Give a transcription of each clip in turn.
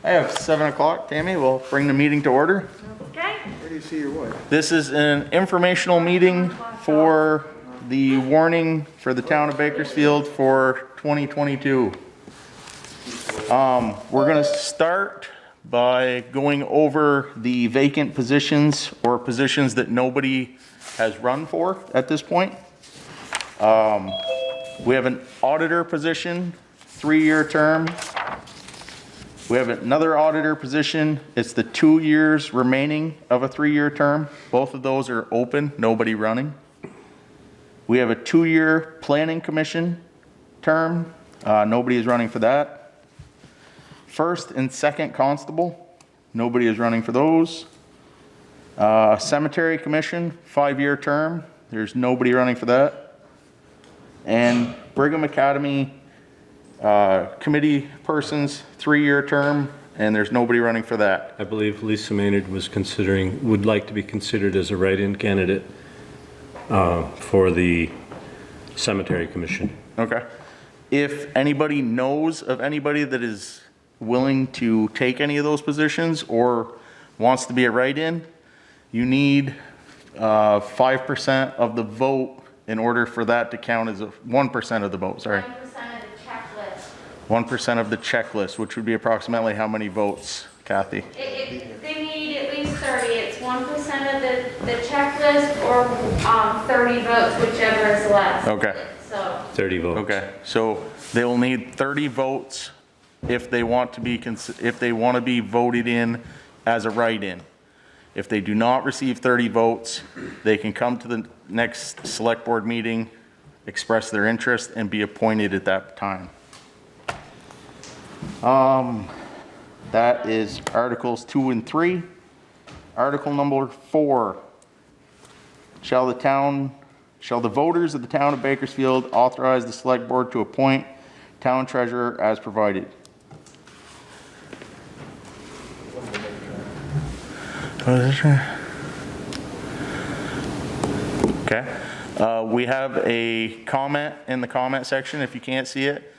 I have 7 o'clock. Tammy, we'll bring the meeting to order. Okay. Where do you see your wife? This is an informational meeting for the warning for the town of Bakersfield for 2022. We're gonna start by going over the vacant positions or positions that nobody has run for at this point. We have an auditor position, 3-year term. We have another auditor position. It's the 2 years remaining of a 3-year term. Both of those are open, nobody running. We have a 2-year planning commission term. Nobody is running for that. First and second constable, nobody is running for those. Cemetery commission, 5-year term. There's nobody running for that. And Brigham Academy committee persons, 3-year term, and there's nobody running for that. I believe Lisa Maynard would like to be considered as a write-in candidate for the cemetery commission. Okay. If anybody knows of anybody that is willing to take any of those positions or wants to be a write-in, you need 5% of the vote in order for that to count as 1% of the vote, sorry. 1% of the checklist. 1% of the checklist, which would be approximately how many votes, Kathy? They need at least 30. It's 1% of the checklist or 30 votes, whichever is less. Okay. So 30 votes. Okay, so they will need 30 votes if they want to be voted in as a write-in. If they do not receive 30 votes, they can come to the next select board meeting, express their interest, and be appointed at that time. That is Articles 2 and 3. Article number 4. Shall the voters of the town of Bakersfield authorize the select board to appoint town treasurer as provided? Okay. We have a comment in the comment section if you can't see it.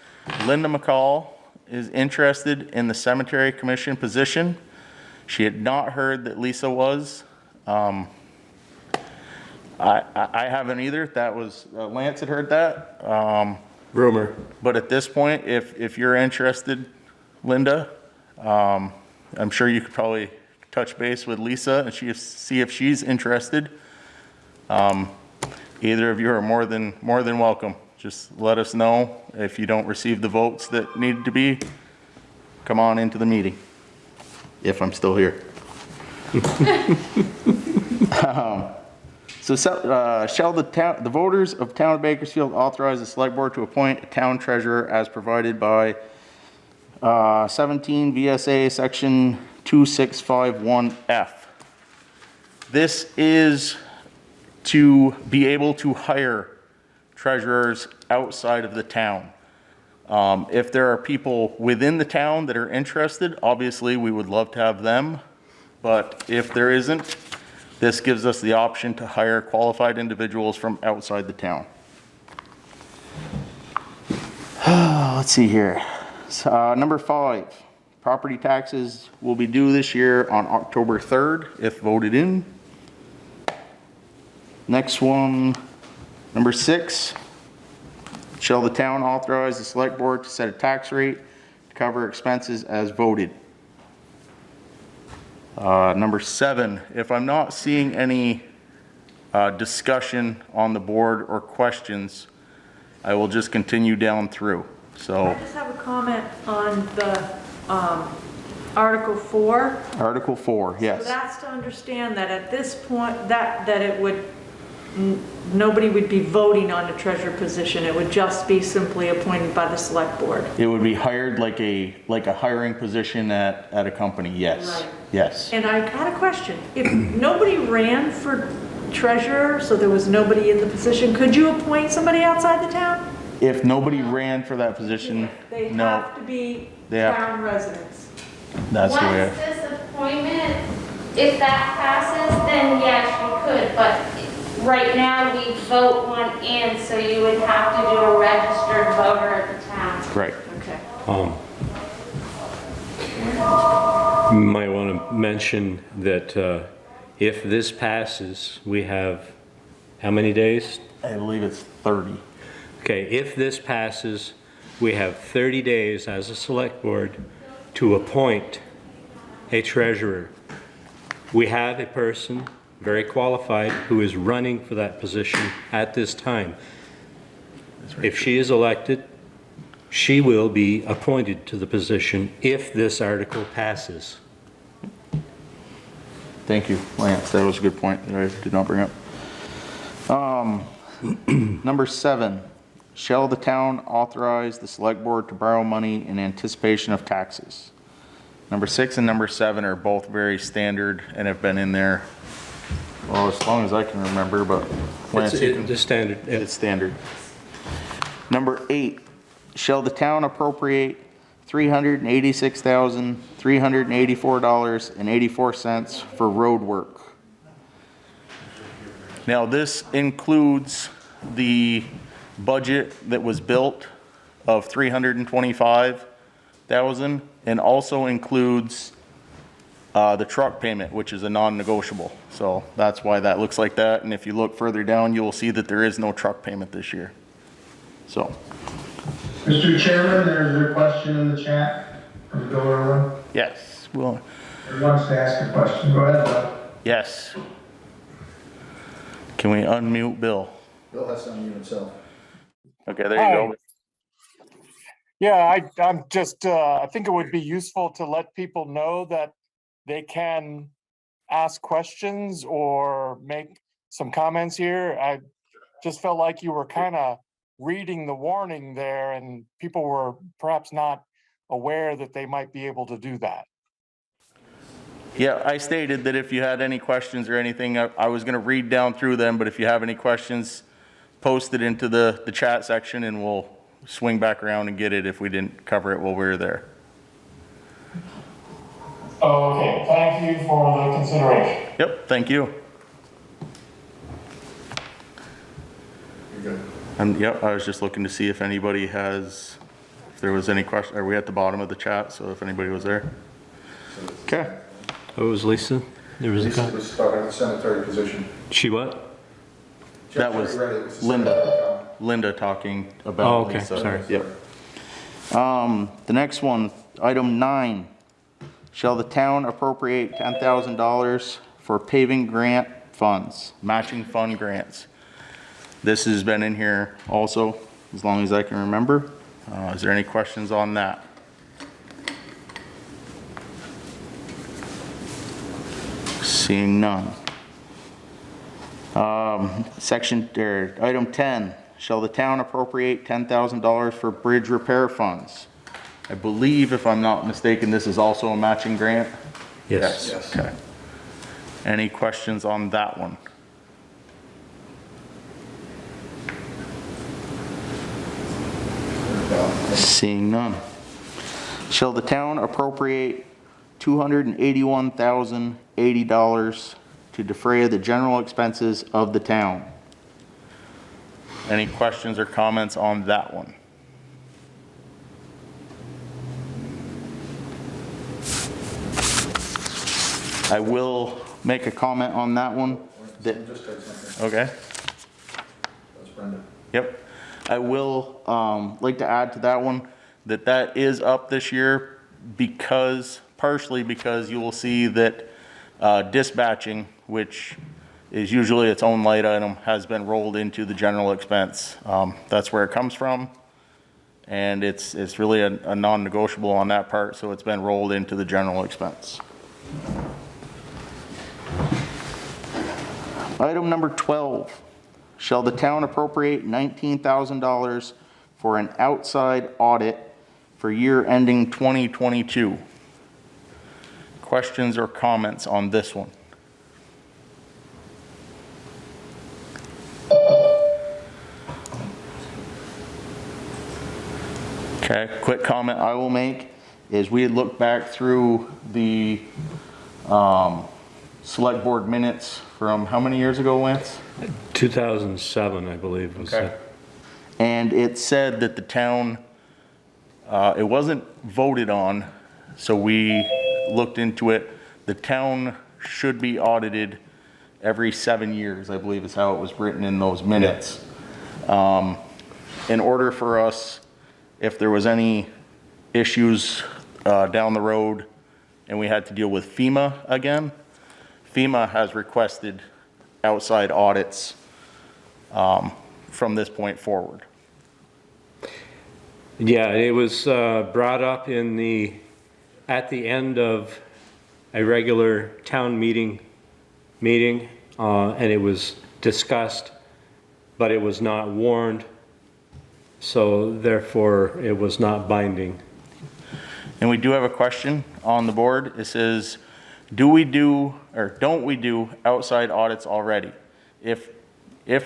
Linda McCall is interested in the cemetery commission position. She had not heard that Lisa was. I haven't either. That was, Lance had heard that. Rumor. But at this point, if you're interested, Linda, I'm sure you could probably touch base with Lisa and see if she's interested. Either of you are more than welcome. Just let us know if you don't receive the votes that need to be. Come on into the meeting, if I'm still here. So shall the voters of town of Bakersfield authorize the select board to appoint a town treasurer as provided by 17 VSA section 2651F. This is to be able to hire treasurers outside of the town. If there are people within the town that are interested, obviously we would love to have them. But if there isn't, this gives us the option to hire qualified individuals from outside the town. Let's see here. Number 5, property taxes will be due this year on October 3rd if voted in. Next one, number 6, shall the town authorize the select board to set a tax rate to cover expenses as voted? Number 7, if I'm not seeing any discussion on the board or questions, I will just continue down through. So I just have a comment on the Article 4. Article 4, yes. So that's to understand that at this point, that it would, nobody would be voting on a treasurer position. It would just be simply appointed by the select board. It would be hired like a hiring position at a company, yes. Right. Yes. And I got a question. If nobody ran for treasurer, so there was nobody in the position, could you appoint somebody outside the town? If nobody ran for that position, They no. have to be They have- town residents. That's the way. once this appointment, if that passes, then yes, you could. But right now, we vote one in, so you would have to do a registered voter at the town. Right. Okay. Might want to mention that if this passes, we have, how many days? I believe it's 30. Okay, if this passes, we have 30 days as a select board to appoint a treasurer. We have a person, very qualified, who is running for that position at this time. If she is elected, she will be appointed to the position if this article passes. Thank you, Lance. That was a good point that I did not bring up. Number 7, shall the town authorize the select board to borrow money in anticipation of taxes? Number 6 and number 7 are both very standard and have been in there, well, as long as I can remember, but Lance, you can- The standard, it's standard. Number 8, shall the town appropriate $386,384.84 for road work? Now, this includes the budget that was built of $325,000 and also includes the truck payment, which is a non-negotiable. So that's why that looks like that. And if you look further down, you will see that there is no truck payment this year. So, Mr. Chairman, there's a question in the chat from Bill Irwin. yes, well, He wants to ask a question. Go ahead, Bill. yes. Can we unmute Bill? Bill has to unmute himself. Okay, there you go. Yeah, I'm just, I think it would be useful to let people know that they can ask questions or make some comments here. I just felt like you were kind of reading the warning there and people were perhaps not aware that they might be able to do that. Yeah, I stated that if you had any questions or anything, I was gonna read down through them, but if you have any questions, post it into the chat section and we'll swing back around and get it if we didn't cover it while we were there. Okay, thank you for the consideration. Yep, thank you. You're good. Yep, I was just looking to see if anybody has, if there was any question, are we at the bottom of the chat, so if anybody was there? Okay, what was Lisa? There was a Lisa comment. was talking about the cemetery position. She what? that was Jeff already read it. It was the Linda, cemetery Linda talking Oh, about okay, Lisa. sorry. Yep. The next one, item 9, shall the town appropriate $10,000 for paving grant funds, matching fund grants? This has been in here also, as long as I can remember. Is there any questions on that? Seeing none. Item 10, shall the town appropriate $10,000 for bridge repair funds? I believe, if I'm not mistaken, this is also a matching grant? Yes. Yes. Okay. Any questions on that one? Seeing none. Shall the town appropriate $281,080 to defray the general expenses of the town? Any questions or comments on that one? I will make a comment on that one. That, Just type something. okay? That's Brenda. Yep. I will like to add to that one that that is up this year because, partially because you will see that dispatching, which is usually its own light item, has been rolled into the general expense. That's where it comes from. And it's really a non-negotiable on that part, so it's been rolled into the general expense. Item number 12, shall the town appropriate $19,000 for an outside audit for year ending 2022? Questions or comments on this one? Okay, quick comment I will make is we had looked back through the select board minutes from how many years ago, Lance? 2007, I believe, was Okay. And it said that the town, it wasn't voted on, So we looked into it. The town should be audited every 7 years, I believe is how it was written in those minutes. In order for us, if there was any issues down the road and we had to deal with FEMA again, FEMA has requested outside audits from this point forward. Yeah, it was brought up at the end of a regular town meeting, and it was discussed, but it was not warned, so therefore it was not binding. And we do have a question on the board. It says, do we do, or don't we do outside audits already? If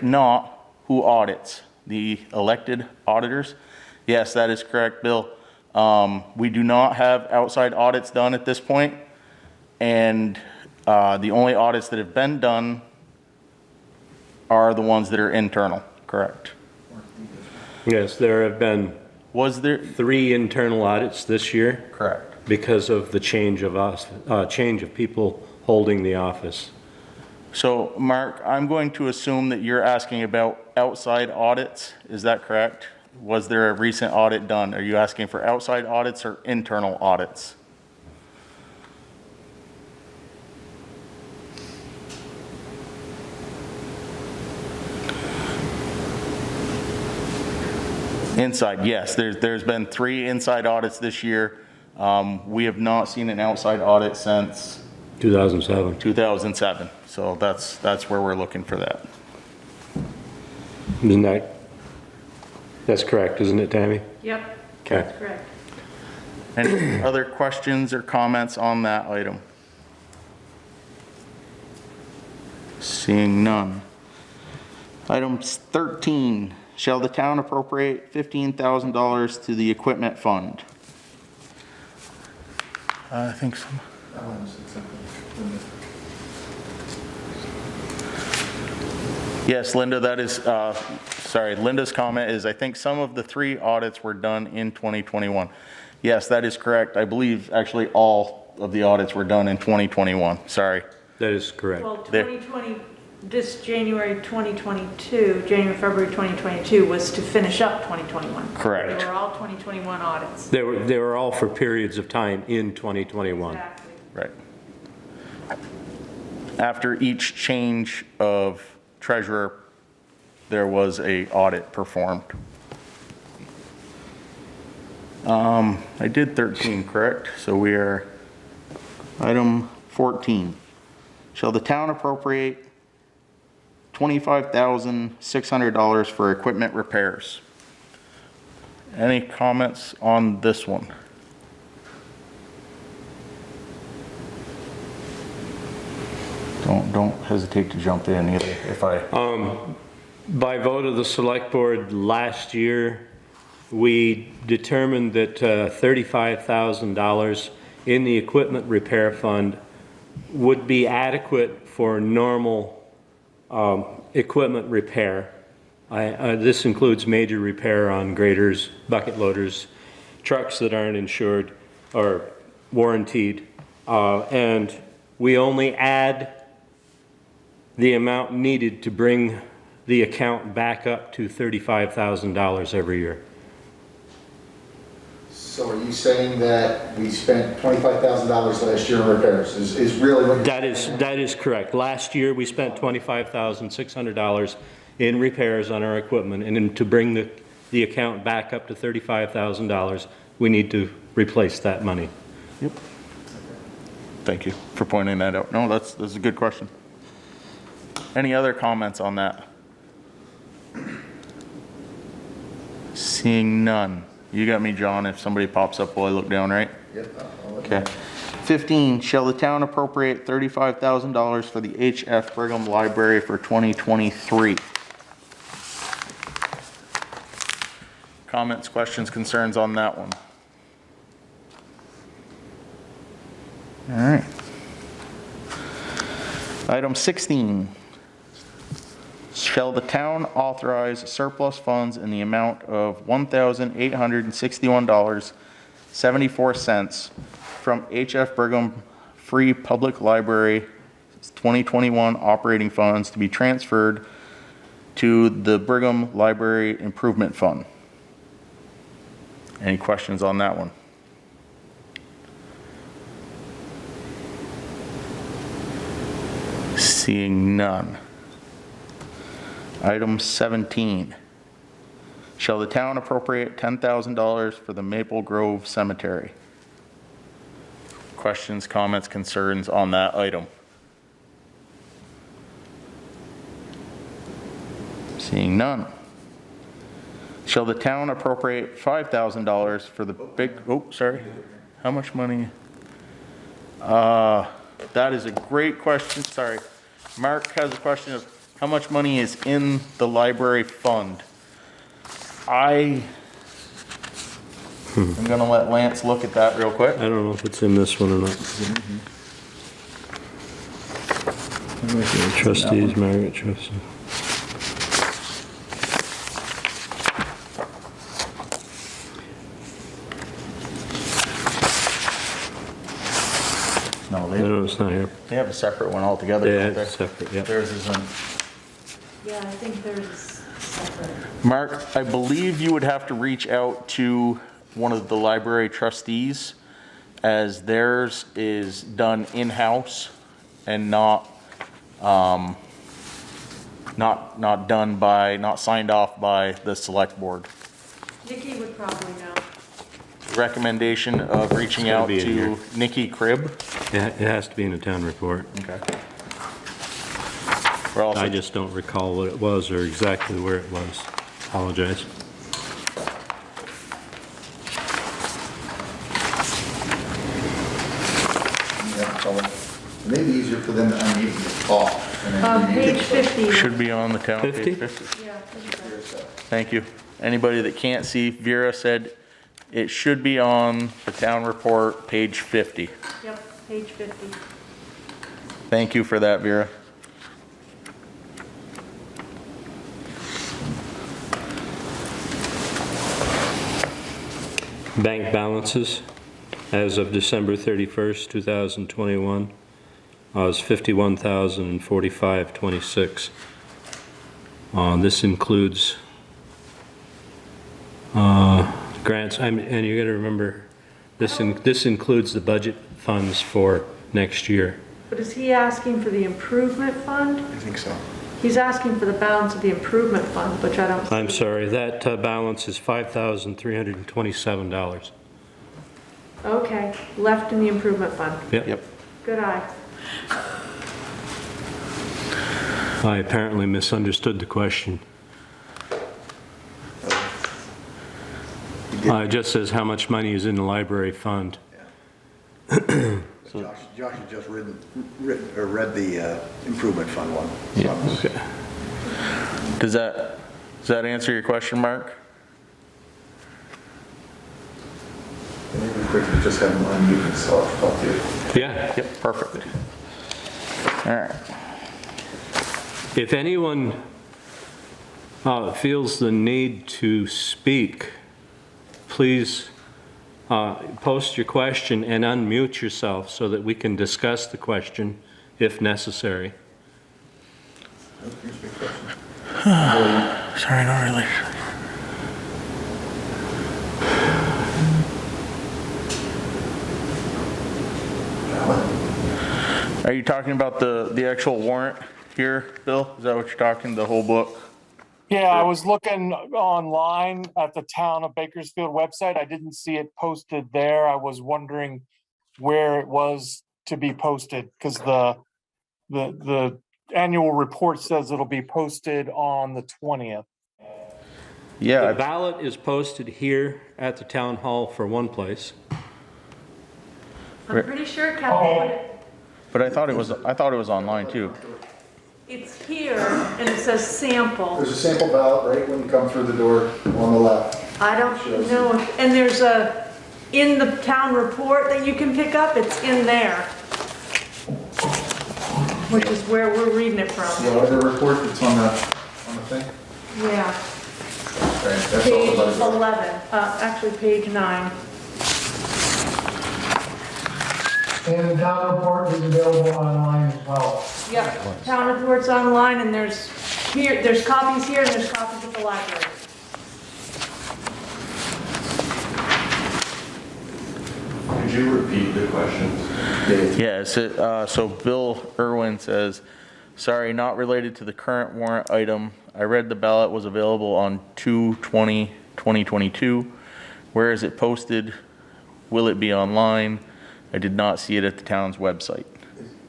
not, who audits? The elected auditors? Yes, that is correct, Bill. We do not have outside audits done at this point, and the only audits that have been done are the ones that are internal, correct? Yes, there have been Was there? 3 internal audits this year Correct. because of the change of people holding the office. So, Mark, I'm going to assume that you're asking about outside audits, is that correct? Was there a recent audit done? Are you asking for outside audits or internal audits? Inside, yes, there's been 3 inside audits this year. We have not seen an outside audit since 2007. 2007, so that's where we're looking for that. Isn't that's correct, isn't it, Tammy? Yep, Okay. that's correct. Any other questions or comments on that item? Seeing none. Item 13, shall the town appropriate $15,000 to the equipment fund? I think so. That one's accepted. Yes, Linda, that is, sorry, Linda's comment is, I think some of the 3 audits were done in 2021. Yes, that is correct. I believe actually all of the audits were done in 2021, sorry. That is correct. Well, There. 2020, this January 2022, January, February 2022 was to finish up 2021. Correct. They were all 2021 audits. They were all for periods of time in 2021. Exactly. Right. After each change of treasurer, there was a audit performed. I did 13, correct? So we are item 14. Shall the town appropriate $25,600 for equipment repairs? Any comments on this one? Don't hesitate to jump in either if I. By vote of the select board last year, we determined that $35,000 in the equipment repair fund would be adequate for normal equipment repair. This includes major repair on graders, bucket loaders, trucks that aren't insured or warranted, and we only add the amount needed to bring the account back up to $35,000 every year. So are you saying that we spent $25,000 last year in repairs, is really what? That is correct. Last year, we spent $25,600 in repairs on our equipment, and then to bring the account back up to $35,000, we need to replace that money. Yep. Thank you for pointing that out. No, that's a good question. Any other comments on that? Seeing none. You got me, John, if somebody pops up while I look down, right? Yep. Okay. 15, shall the town appropriate $35,000 for the H.F. Brigham Library for 2023? Comments, questions, concerns on that one? All right. Item 16. Shall the town authorize surplus funds in the amount of $1,861.74 from from HF Brigham Free Public Library 2021 operating funds to be transferred to the Brigham Library Improvement Fund. Any questions on that one? Seeing none. Item 17. Shall the town appropriate $10,000 for the Maple Grove Cemetery? Questions, comments, concerns on that item? Seeing none. Shall the town appropriate $5,000 for the big, oh, sorry. How much money? That is a great question, sorry. Mark has a question of how much money is in the library fund. I'm gonna let Lance look at that real quick. I don't know if it's in this one or not. Trustees, Margaret Trust. No, No, it's not here. they have a separate one altogether, Yeah, don't they? it's separate, yeah. Theirs isn't. Yeah, I think there's separate. Mark, I believe you would have to reach out to one of the library trustees, as theirs is done in-house and not done by, not signed off by the select board. Nikki would probably know. Recommendation of reaching It's gotta out be in here. to Nikki Cribb. It has to be in the town report. Okay. We're also I just don't recall what it was or exactly where it was. Apologize. Yeah, so it may be easier for them to unmute and talk. and then we Page get- 50. should be on the town page 50? 50. Yeah, that's right. Thank you. Anybody that can't see, Vera said it should be on the town report, page 50. Yep, page 50. Thank you for that, Vera. Bank balances as of December 31st, 2021 was $51,045.26. This includes grants, and you gotta remember, this includes the budget funds for next year. But is he asking for the improvement fund? I think so. He's asking for the balance of the improvement fund, which I don't. I'm see. sorry, that balance is $5,327. Okay, left in the improvement fund. Yep. Good eye. I apparently misunderstood the question. It just says how much money is in the library fund. Josh had just read the improvement fund one. Okay. Does that answer your question, Mark? Maybe we quickly just have them unmute themselves, talk to you. Yeah. Yep, perfect. All right. If anyone feels the need to speak, please post your question and unmute yourself so that we can discuss the question if necessary. Sorry, not really. Are you talking about the actual warrant here, Bill? Is that what you're talking, the whole book? Yeah, I was looking online at the Town of Bakersfield website. I didn't see it posted there. I was wondering where it was to be posted, because the annual report says it'll be posted on the 20th. Yeah, The ballot is posted here at the town hall for one place. I'm pretty sure Kathy put it. but I thought it was online too. It's here and it says sample. There's a sample ballot right when you come through the door on the left. I don't know, and there's in the town report that you can pick up, it's in there. Which is where we're reading it from. The auditor report that's on the thing? Yeah, Right, that's page also about it. 11, actually page 9. And the town report is available online as well. Yep, town reports online, and there's copies here, and there's copies at the library. Could you repeat the questions? Yeah, so Bill Irwin says, sorry, not related to the current warrant item. I read the ballot was available on 2/20/2022. Where is it posted? Will it be online? I did not see it at the town's website.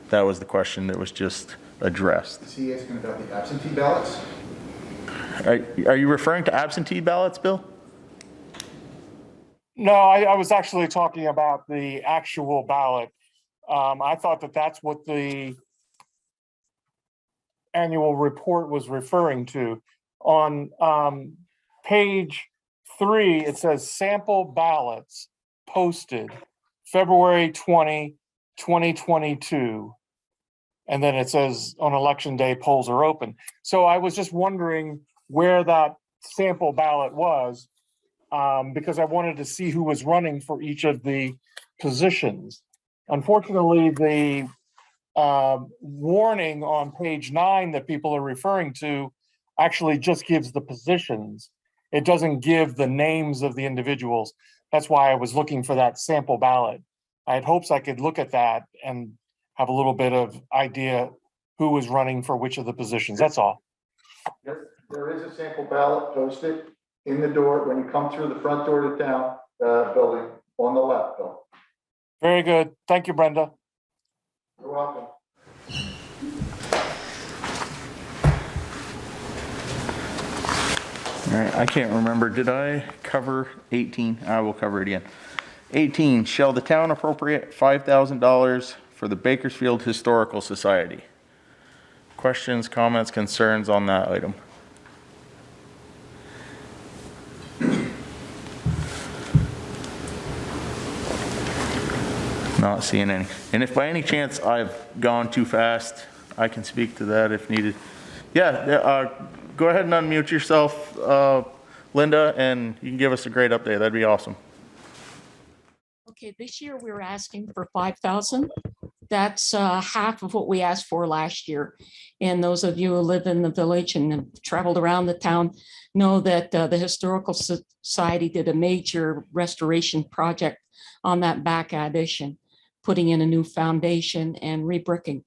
That was the question that was just addressed. Is he asking about the absentee ballots? Are you referring to absentee ballots, Bill? No, I was actually talking about the actual ballot. I thought that that's what the annual report was referring to. On page 3, it says sample ballots posted February 20, 2022. And then it says on election day, polls are open. So I was just wondering where that sample ballot was, because I wanted to see who was running for each of the positions. Unfortunately, the warning on page 9 that people are referring to actually just gives the positions. It doesn't give the names of the individuals. That's why I was looking for that sample ballot. I had hopes I could look at that and have a little bit of idea who was running for which of the positions. That's all. There is a sample ballot posted in the door when you come through the front door of the town building on the left, Bill. Very good. Thank you, Brenda. You're welcome. All right, I can't remember. Did I cover 18? I will cover it again. 18, shall the town appropriate $5,000 for the Bakersfield Historical Society? Questions, comments, concerns on that item? Not seeing any. And if by any chance I've gone too fast, I can speak to that if needed. Yeah, go ahead and unmute yourself, Linda, and you can give us a great update. That'd be awesome. Okay, this year we were asking for 5,000. That's half of what we asked for last year. And those of you who live in the village and have traveled around the town know that the Historical Society did a major restoration project on that back addition, putting in a new foundation and rebricking.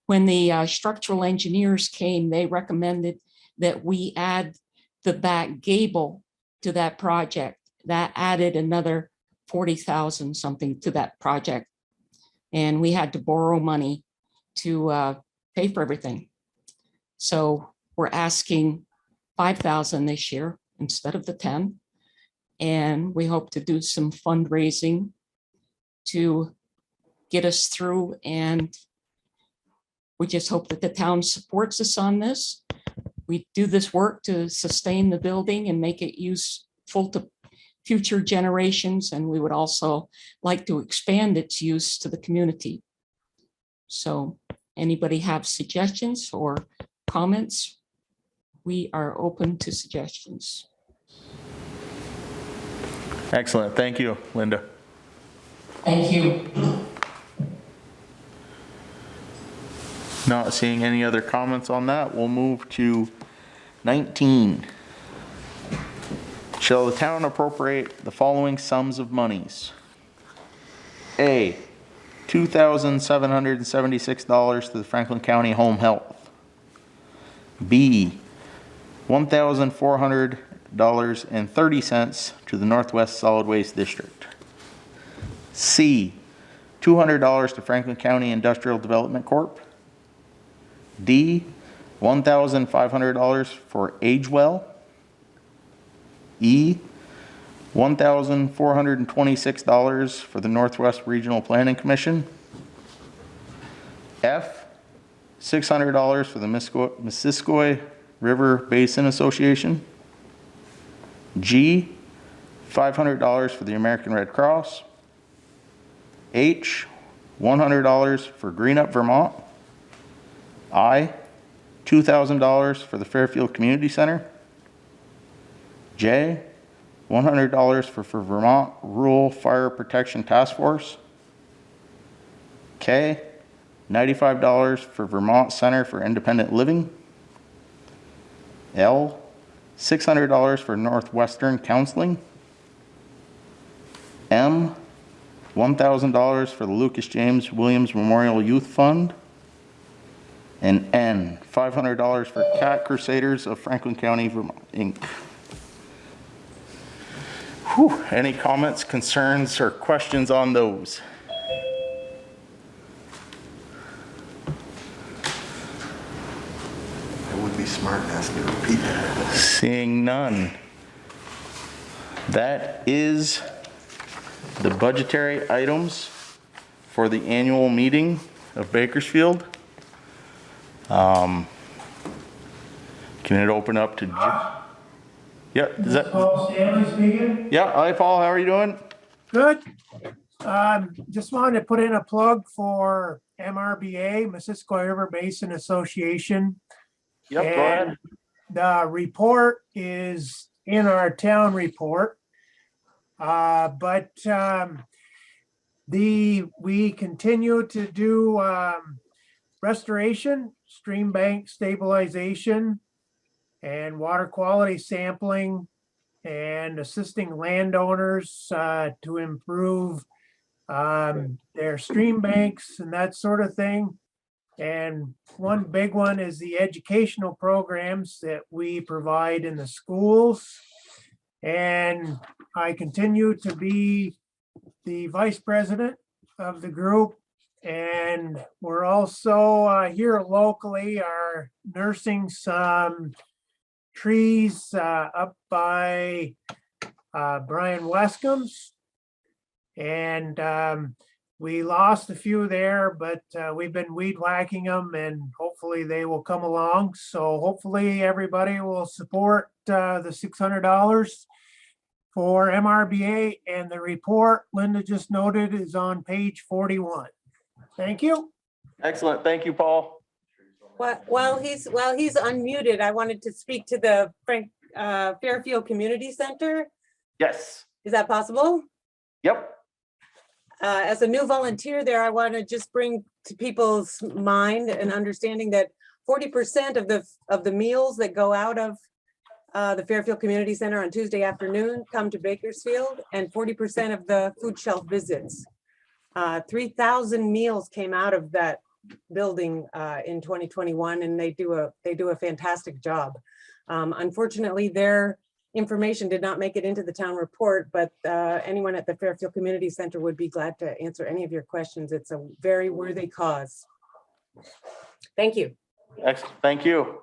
When the structural engineers came, they recommended that we add the back gable to that project. That added another 40,000 something to that project. And we had to borrow money to pay for everything. So we're asking 5,000 this year instead of the 10. And we hope to do some fundraising to get us through. And we just hope that the town supports us on this. We do this work to sustain the building and make it useful to future generations, and we would also like to expand its use to the community. So anybody have suggestions or comments? We are open to suggestions. Excellent. Thank you, Linda. Thank you. Not seeing any other comments on that, we'll move to 19. Shall the town appropriate the following sums of monies? A, $2,776 to the Franklin County Home Health. B, $1,400.30 to the Northwest Solid Waste District. C, $200 to Franklin County Industrial Development Corp. D, $1,500 for AgeWell. E, $1,426 for the Northwest Regional Planning Commission. F, $600 for the Missisquoi River Basin Association. G, $500 for the American Red Cross. H, $100 for Green Up Vermont. I, $2,000 for the Fairfield Community Center. J, $100 for Vermont Rural Fire Protection Task Force. K, $95 for Vermont Center for Independent Living. L, $600 for Northwestern Counseling. M, $1,000 for the Lucas James Williams Memorial Youth Fund. And N, $500 for Cat Crusaders of Franklin County, Vermont, Inc. Whew, any comments, concerns, or questions on those? It would be smart to ask you to repeat that. Seeing none. That is the budgetary items for the annual meeting of Bakersfield. Can it open up to? Yeah, is that? Paul Stanley speaking. Yeah, hi Paul, how are you doing? Good. Just wanted to put in a plug for MRBA, Missisquoi River Basin Association. Yep, go ahead. And the report is in our town report. We continue to do restoration, stream bank stabilization, and water quality sampling, and assisting landowners to improve their stream banks and that sort of thing. And one big one is the educational programs that we provide in the schools. And I continue to be the vice president of the group. And we're also here locally are nursing some trees up by Brian Wescomb's. And we lost a few there, but we've been weed whacking them and hopefully they will come along. So hopefully everybody will support the $600 for MRBA, and the report Linda just noted is on page 41. Thank you. Excellent, thank you, Paul. While he's unmuted, I wanted to speak to the Fairfield Community Center. Yes. Is that possible? Yep. As a new volunteer there, I want to just bring to people's mind an understanding that 40% of the meals that go out of the Fairfield Community Center on Tuesday afternoon come to Bakersfield, and 40% of the food shelf visits. 3,000 meals came out of that building in 2021, and they do a fantastic job. Unfortunately, their information did not make it into the town report, but anyone at the Fairfield Community Center would be glad to answer any of your questions. It's a very worthy cause. Thank you. Excellent, thank you.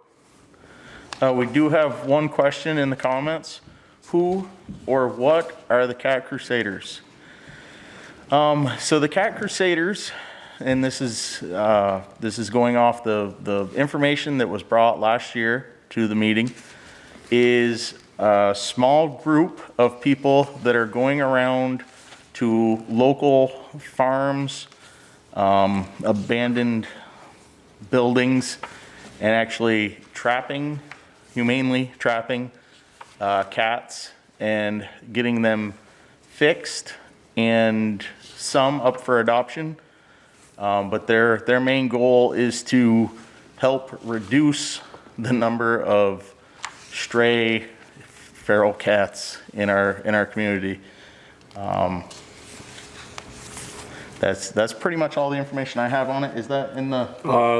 We do have one question in the comments. Who or what are the Cat Crusaders? So the Cat Crusaders, and this is going off the information that was brought last year to the meeting, is a small group of people that are going around to local farms, abandoned buildings, and actually humanely trapping cats and getting them fixed and some up for adoption. But their main goal is to help reduce the number of stray feral cats in our community. That's pretty much all the information I have on it. Is that in the?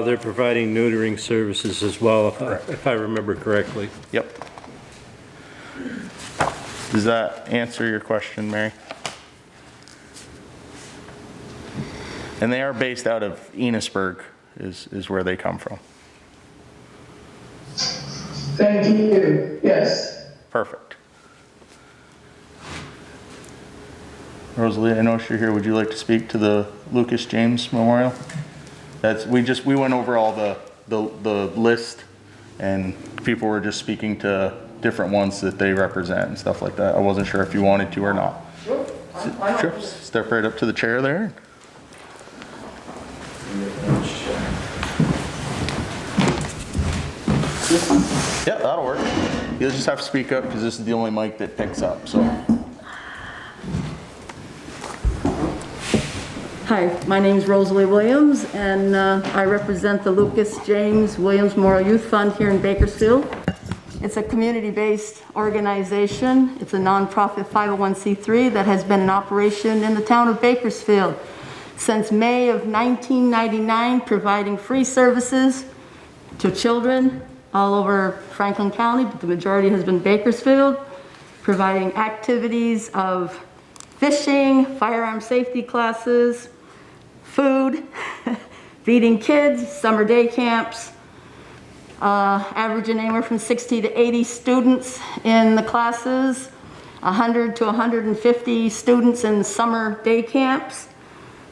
They're providing neutering services as well, if I remember correctly. Yep. Does that answer your question, Mary? And they are based out of Enosburg is where they come from. Thank you. Yes. Perfect. Rosalie, I know you're here. Would you like to speak to the Lucas James Memorial? We went over all the list, and people were just speaking to different ones that they represent and stuff like that. I wasn't sure if you wanted to or not. Sure. Step right up to the chair there. Yeah, that'll work. You'll just have to speak up because this is the only mic that picks up, so. Hi, my name is Rosalie Williams, and I represent the Lucas James Williams Memorial Youth Fund here in Bakersfield. It's a community-based organization. It's a nonprofit 501c3 that has been in operation in the town of Bakersfield since May of 1999, providing free services to children all over Franklin County, but the majority has been Bakersfield, providing activities of fishing, firearm safety classes, food, feeding kids, summer day camps, averaging anywhere from 60 to 80 students in the classes, 100 to 150 students in summer day camps,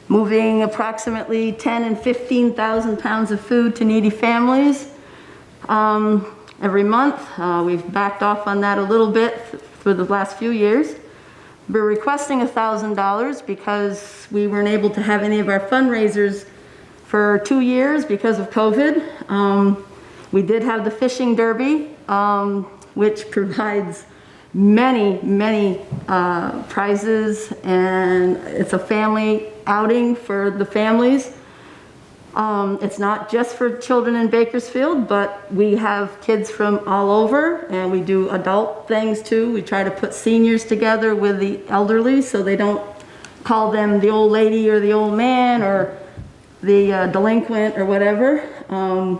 moving approximately 10 and 15,000 pounds of food to needy families every month. We've backed off on that a little bit for the last few years. We're requesting $1,000 because we weren't able to have any of our fundraisers for 2 years because of COVID. We did have the fishing derby, which provides many prizes, and it's a family outing for the families. It's not just for children in Bakersfield, but we have kids from all over, and we do adult things too. We try to put seniors together with the elderly so they don't call them the old lady or the old man or the delinquent or whatever. I'm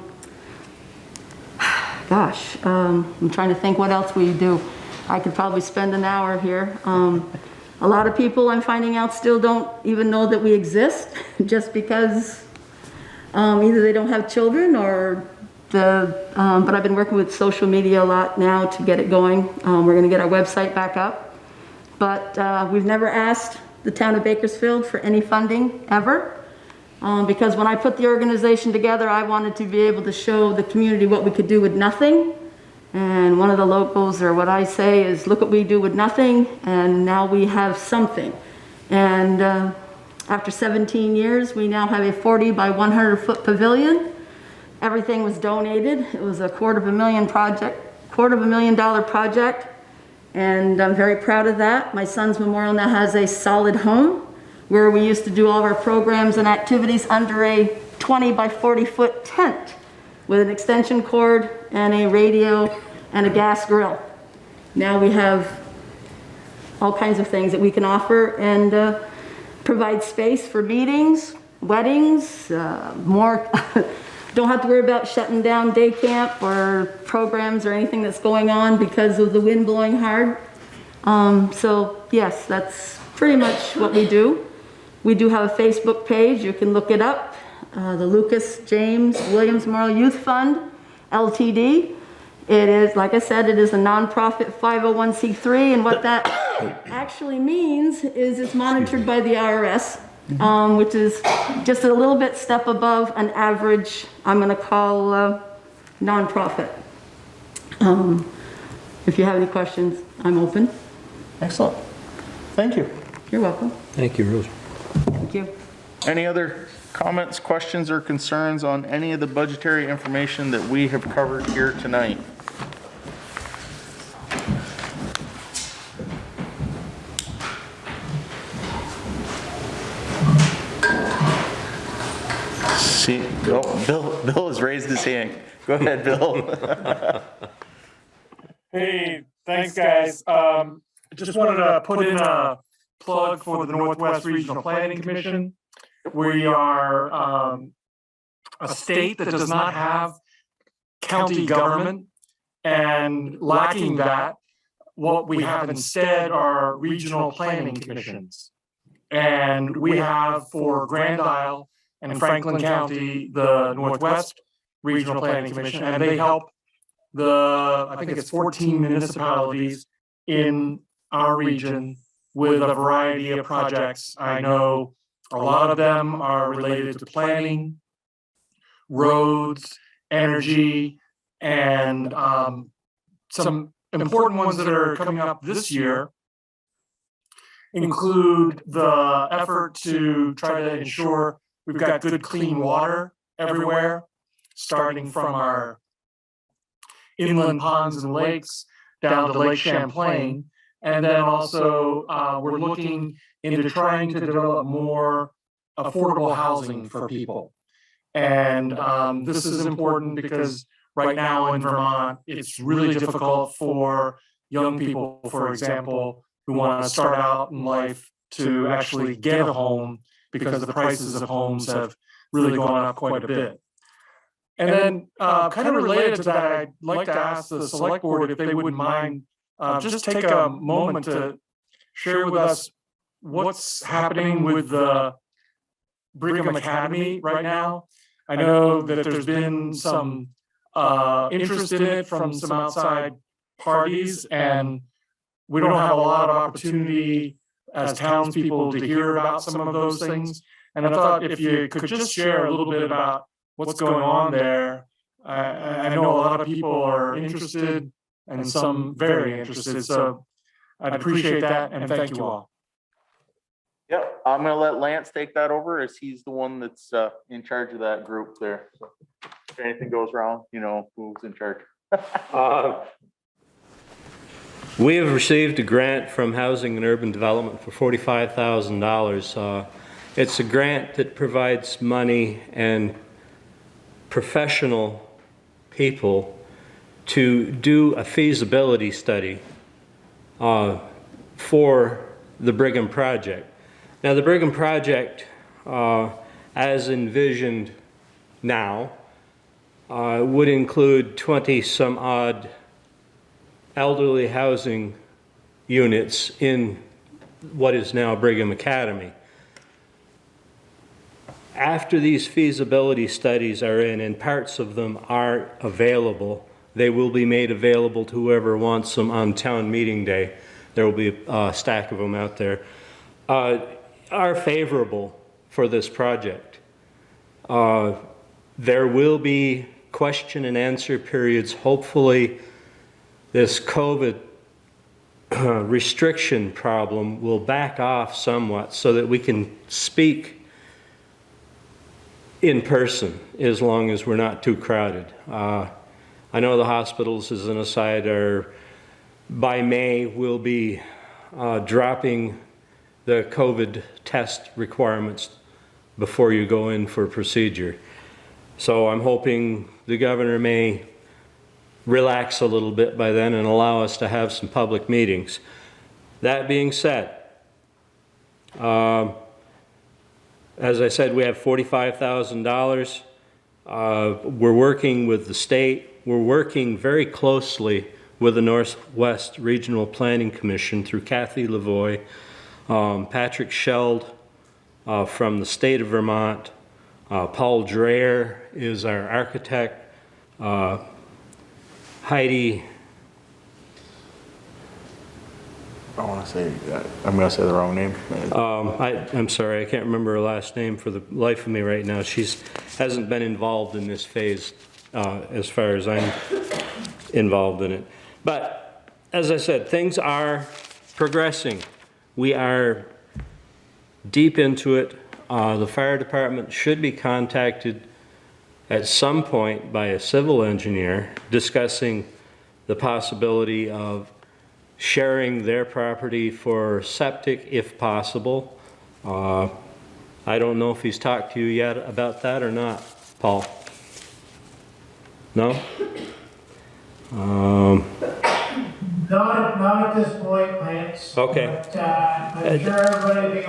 trying to think what else we do. I could probably spend an hour here. A lot of people I'm finding out still don't even know that we exist just because either they don't have children or but I've been working with social media a lot now to get it going. We're gonna get our website back up. But we've never asked the town of Bakersfield for any funding ever. Because when I put the organization together, I wanted to be able to show the community what we could do with nothing. And one of the locals, or what I say, is look what we do with nothing, and now we have something. And after 17 years, we now have a 40 by 100 foot pavilion. Everything was donated. It was a $250,000 project, and I'm very proud of that. My son's memorial now has a solid home, where we used to do all of our programs and activities under a 20 by 40 foot tent with an extension cord and a radio and a gas grill. Now we have all kinds of things that we can offer and provide space for meetings, weddings, more. Don't have to worry about shutting down day camp or programs or anything that's going on because of the wind blowing hard. So yes, that's pretty much what we do. We do have a Facebook page. You can look it up. The Lucas James Williams Memorial Youth Fund, LTD. It is, like I said, it is a nonprofit 501c3, and what that actually means is it's monitored by the IRS, which is just a little bit step above an average, I'm gonna call nonprofit. If you have any questions, I'm open. Excellent. Thank you. You're welcome. Thank you, Rose. Thank you. Any other comments, questions, or concerns on any of the budgetary information that we have covered here tonight? See, Bill has raised his hand. Go ahead, Bill. Hey, thanks, guys. Just wanted to put in a plug for the Northwest Regional Planning Commission. We are a state that does not have county government, and lacking that, what we have instead are regional planning commissions. And we have for Grand Isle and Franklin County, the Northwest Regional Planning Commission, and they help I think it's 14 municipalities in our region with a variety of projects. I know a lot of them are related to planning, roads, energy, and some important ones that are coming up this year include the effort to try to ensure we've got good, clean water everywhere, starting from our inland ponds and lakes down to Lake Champlain. And then also we're looking into trying to develop more affordable housing for people. And this is important because right now in Vermont, it's really difficult for young people, for example, who want to start out in life to actually get a home because the prices of homes have really gone up quite a bit. And then kind of related to that, I'd like to ask the select board if they wouldn't mind just take a moment to share with us what's happening with the Brigham Academy right now. I know that there's been some interest in it from some outside parties, and we don't have a lot of opportunity as townspeople to hear about some of those things. And I thought if you could just share a little bit about what's going on there. I know a lot of people are interested and some very interested, so I'd appreciate that, and thank you all. Yep, I'm gonna let Lance take that over as he's the one that's in charge of that group there. So if anything goes wrong, you know who's in charge. We have received a grant from Housing and Urban Development for $45,000. It's a grant that provides money and professional people to do a feasibility study for the Brigham project. Now, the Brigham project, as envisioned now, would include 20 some odd elderly housing units in what is now Brigham Academy. After these feasibility studies are in, and parts of them are available, they will be made available to whoever wants them on town meeting day. There will be a stack of them out there. Are favorable for this project. There will be question and answer periods. Hopefully this COVID restriction problem will back off somewhat so that we can speak in person as long as we're not too crowded. I know the hospitals, as an aside, are by May will be dropping the COVID test requirements before you go in for procedure. So I'm hoping the governor may relax a little bit by then and allow us to have some public meetings. That being said, as I said, we have $45,000. We're working with the state. We're working very closely with the Northwest Regional Planning Commission through Kathy Lavoie, Patrick Scheld from the state of Vermont. Paul Dreyer is our architect. Heidi, I want to say, I'm going to say the wrong name. I'm sorry, I can't remember her last name for the life of me right now. She's hasn't been involved in this phase as far as I'm involved in it. But as I said, things are progressing. We are deep into it. The fire department should be contacted at some point by a civil engineer discussing the possibility of sharing their property for septic if possible. I don't know if he's talked to you yet about that or not, Paul. No? Not at this point, Lance. Okay. But I'm sure everybody will be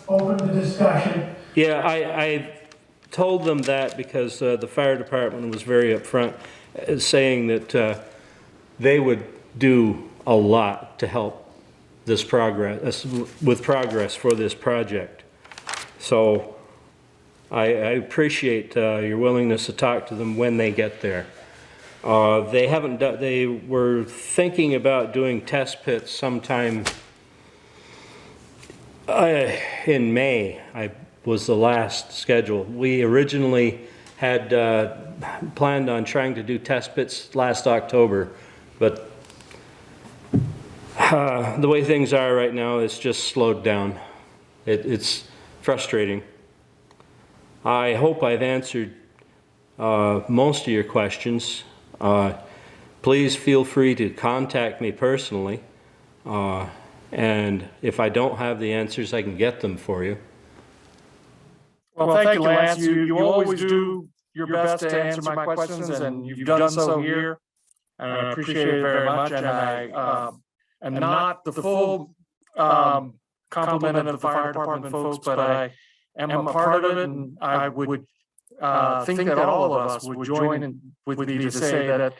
open to discussion. Yeah, I told them that because the fire department was very upfront, saying that they would do a lot to help this progress, with progress for this project. So I appreciate your willingness to talk to them when they get there. They haven't done, they were thinking about doing test pits sometime in May. Was the last schedule. We originally had planned on trying to do test pits last October, but the way things are right now, it's just slowed down. It's frustrating. I hope I've answered most of your questions. Please feel free to contact me personally, and if I don't have the answers, I can get them for you. Well, thank you, Lance. You always do your best to answer my questions, and you've done so here. And I appreciate it very much, and I am not the full complement of the fire department folks, but I am a part of it, and I would think that all of us would join in with me to say that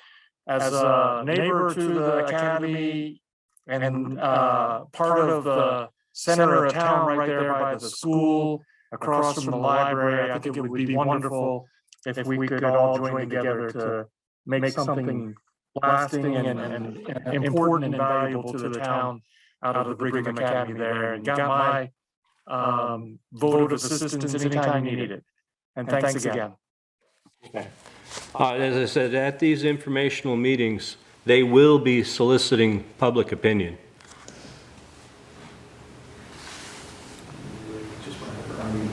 as a neighbor to the academy and part of the center of town right there by the school, across from the library, I think it would be wonderful if we could all join together to make something lasting and important and valuable to the town out of the Brigham Academy there, and got my vote of assistance anytime you need it. And thanks again. Okay. As I said, at these informational meetings, they will be soliciting public opinion.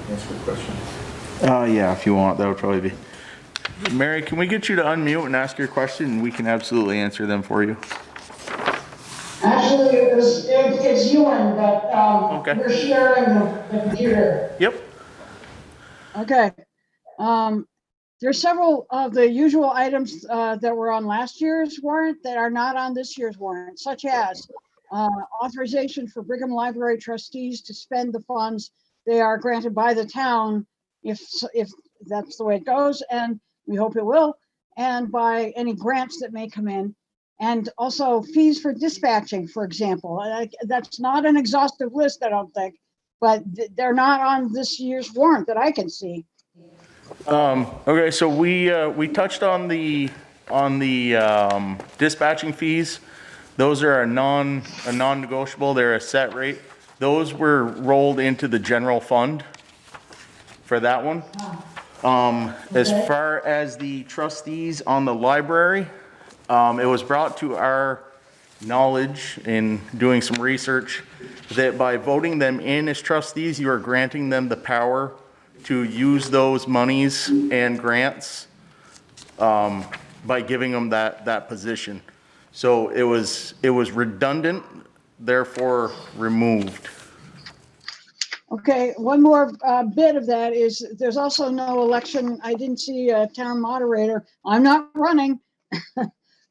Answer the question. Yeah, if you want, that would probably be. Mary, can we get you to unmute and ask your question, and we can absolutely answer them for you? Actually, it's Ewan, but Okay. we're sharing the computer. Yep. Okay. There's several of the usual items that were on last year's warrant that are not on this year's warrant, such as authorization for Brigham Library trustees to spend the funds they are granted by the town, if that's the way it goes, and we hope it will, and by any grants that may come in. And also fees for dispatching, for example. That's not an exhaustive list, I don't think, but they're not on this year's warrant that I can see. Okay, so we touched on the dispatching fees. Those are a non-negotiable. They're a set rate. Those were rolled into the general fund for that one. As far as the trustees on the library, it was brought to our knowledge in doing some research that by voting them in as trustees, you are granting them the power to use those monies and grants by giving them that position. So it was redundant, therefore removed. Okay, one more bit of that is there's also no election. I didn't see a town moderator. I'm not running.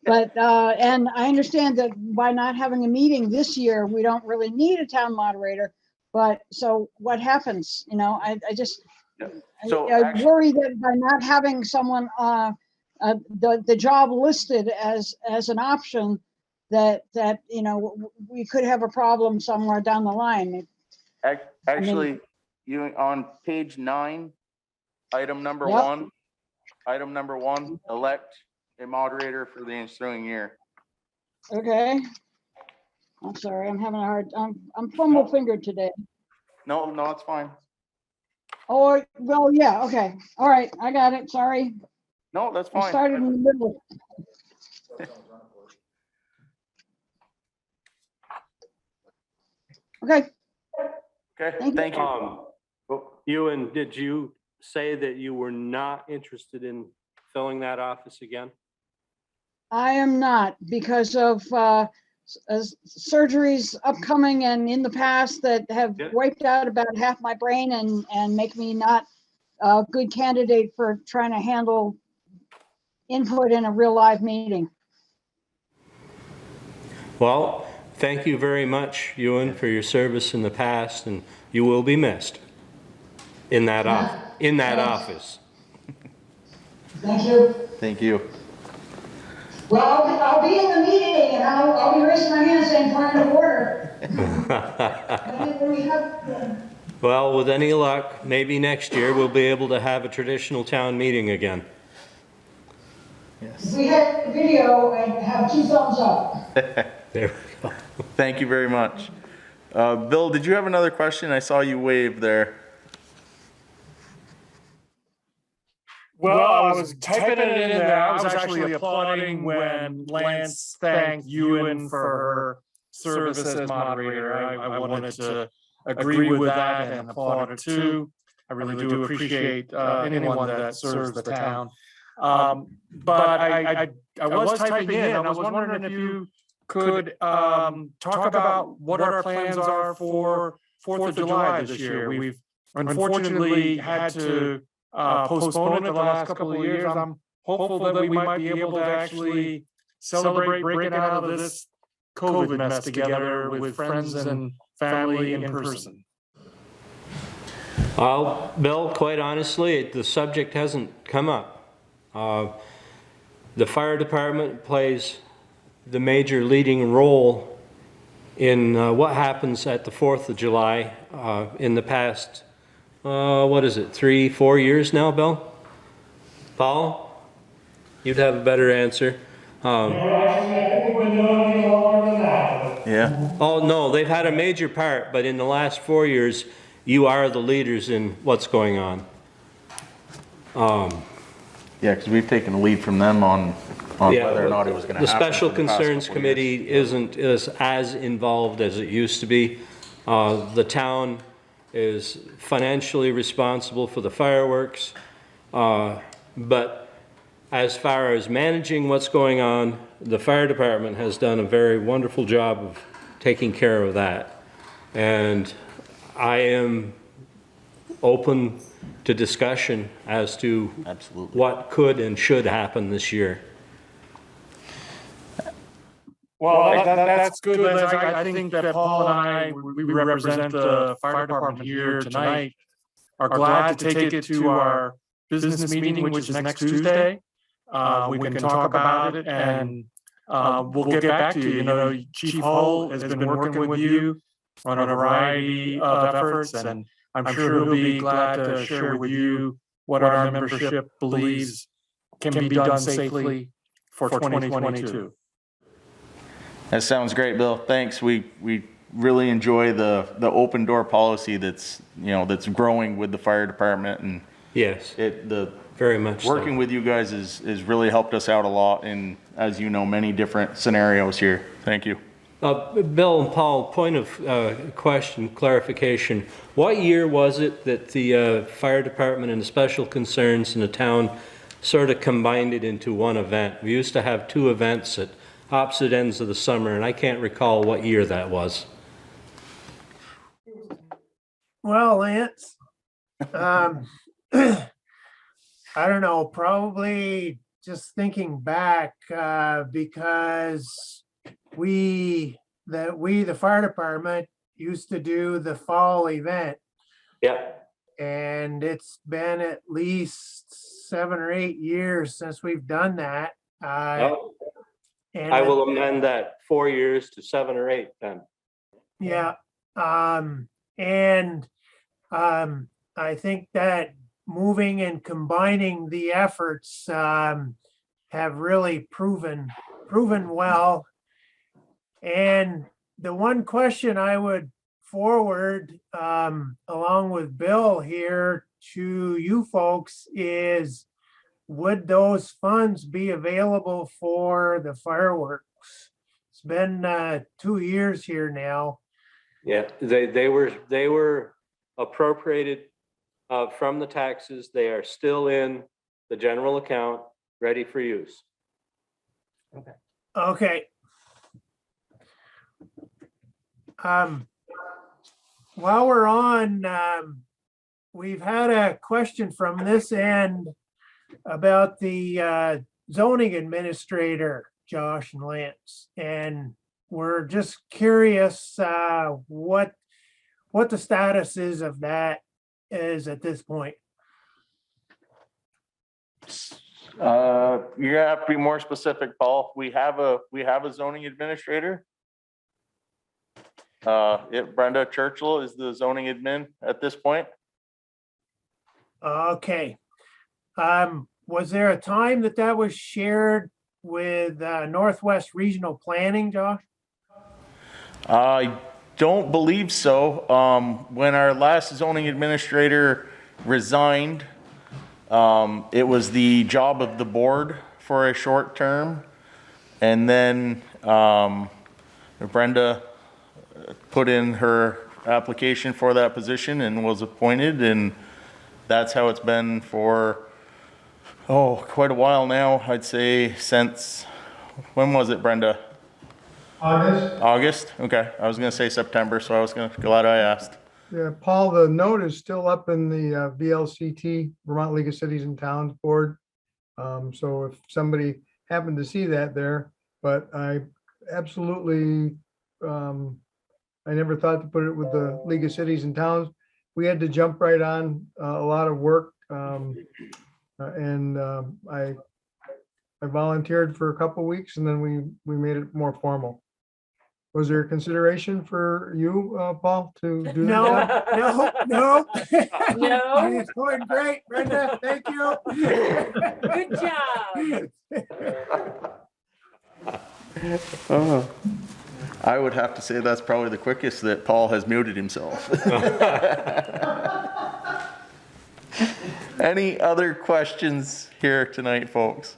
But, and I understand that by not having a meeting this year, we don't really need a town moderator. But so what happens? You know, I just, So I actually- worry that by not having someone, the job listed as an option, that, you know, we could have a problem somewhere down the line. Actually, you on page 9, item number Yep. 1, elect a moderator for the ensuing year. Okay. I'm sorry, I'm having a hard, I'm fumble fingered today. No, it's fine. Oh, well, yeah, okay. All right, I got it, sorry. No, that's I fine. started in the middle. Okay. Okay, thank you. Ewan, did you say that you were not interested in filling that office again? I am not, because of surgeries upcoming and in the past that have wiped out about half my brain and make me not a good candidate for trying to handle input in a real live meeting. Well, thank you very much, Ewan, for your service in the past, and you will be missed in that office. Thank you. Thank you. Well, I'll be in the meeting and I'll be raising my hand saying point of order. Well, with any luck, maybe next year we'll be able to have a traditional town meeting again. If we had video, I'd have 2 thumbs up. There we go. Thank you very much. Bill, did you have another question? I saw you wave there. Well, I was typing it in there. I was actually applauding when Lance thanked Ewan for her service as moderator. I wanted to agree with that and applaud it too. I really do appreciate anyone that serves the town. But I was typing in, I was wondering if you could talk about what our plans are for 4th of July this year. unfortunately had to postpone it the last couple of years. I'm hopeful that we might be able to actually celebrate breaking out of this COVID mess together with friends and family in person. Well, Bill, quite honestly, the subject hasn't come up. The fire department plays the major leading role in what happens at the 4th of July in the past, what is it, 3-4 years now, Bill? Paul? You'd have a better answer. Yeah. Oh, no, they've had a major part, but in the last 4 years, you are the leaders in what's going on. Yeah, because we've taken the lead from them on Yeah, whether or not it was going to happen. The Special for the past Concerns couple of years. Committee isn't as involved as it used to be. The town is financially responsible for the fireworks, but as far as managing what's going on, the fire department has done a very wonderful job of taking care of that. And I am open to discussion as to what could and should happen this year. Well, that's good, Liz. I think that Paul and I, we represent the fire department here tonight, are glad to take it to our business meeting, which is next Tuesday. We can talk about it and we'll get back to you. You know, Chief Hull has been working with you on a variety of efforts, and I'm sure he'll be glad to share with you what our membership believes can be done safely for 2022. That sounds great, Bill. Thanks. We really enjoy the open door policy that's growing with the fire department, and yes, very much working so. with you guys is really helped us out a lot in, as you know, many different scenarios here. Thank you. Bill and Paul, point of question, clarification. What year was it that the fire department and the special concerns in the town sort of combined it into one event? We used to have 2 events at opposite ends of the summer, and I can't recall what year that was. Well, Lance, I don't know, probably just thinking back, because the fire department used to do the fall event, Yeah. and it's been at least 7 or 8 years since we've done that. And I will amend that 4 years to 7 or 8 then. Yeah, I think that moving and combining the efforts have really proven well. And the one question I would forward along with Bill here to you folks is, would those funds be available for the fireworks? It's been 2 years here now. Yeah, they were appropriated from the taxes. They are still in the general account, ready for use. Okay. While we're on, we've had a question from this end about the zoning administrator, Josh and Lance, and we're just curious what the status is of that is at this point. You're gonna have to be more specific, Paul. We have a zoning administrator. Brenda Churchill is the zoning admin at this point. Okay. Was there a time that was shared with Northwest Regional Planning, Josh? I don't believe so. When our last zoning administrator resigned, it was the job of the board for a short term. And then Brenda put in her application for that position and was appointed, and that's how it's been for quite a while now. I'd say since, when was it, Brenda? August. August? Okay, I was gonna say September, so I was glad I asked. Yeah, Paul, the note is still up in the VLCT, Vermont League of Cities and Towns Board. So if somebody happened to see that there, but I absolutely, I never thought to put it with the League of Cities and Towns. We had to jump right on a lot of work. And I volunteered for a couple weeks and then we made it more formal. Was there consideration for you, Paul, to do No, that? no, no. No. It's going great, Brenda. Thank you. Good job. I would have to say that's probably the quickest that Paul has muted himself. Any other questions here tonight, folks?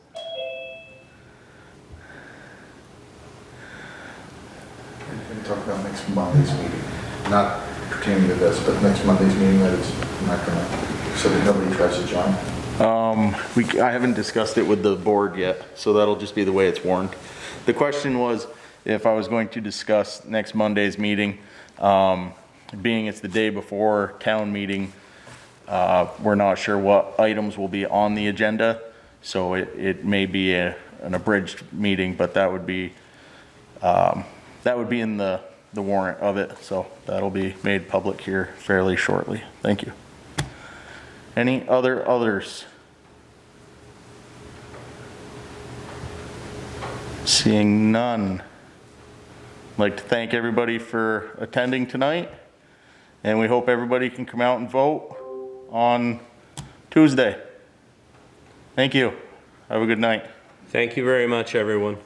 We can talk about next Monday's meeting, not pertaining to this, but next Monday's meeting that it's not gonna, so that nobody tries to join. I haven't discussed it with the board yet, so that'll just be the way it's warned. The question was if I was going to discuss next Monday's meeting, being it's the day before town meeting, we're not sure what items will be on the agenda, so it may be an abridged meeting, but that would be in the warrant of it, so that'll be made public here fairly shortly. Thank you. Any others? Seeing none. I'd like to thank everybody for attending tonight, and we hope everybody can come out and vote on Tuesday. Thank you. Have a good night. Thank you very much, everyone.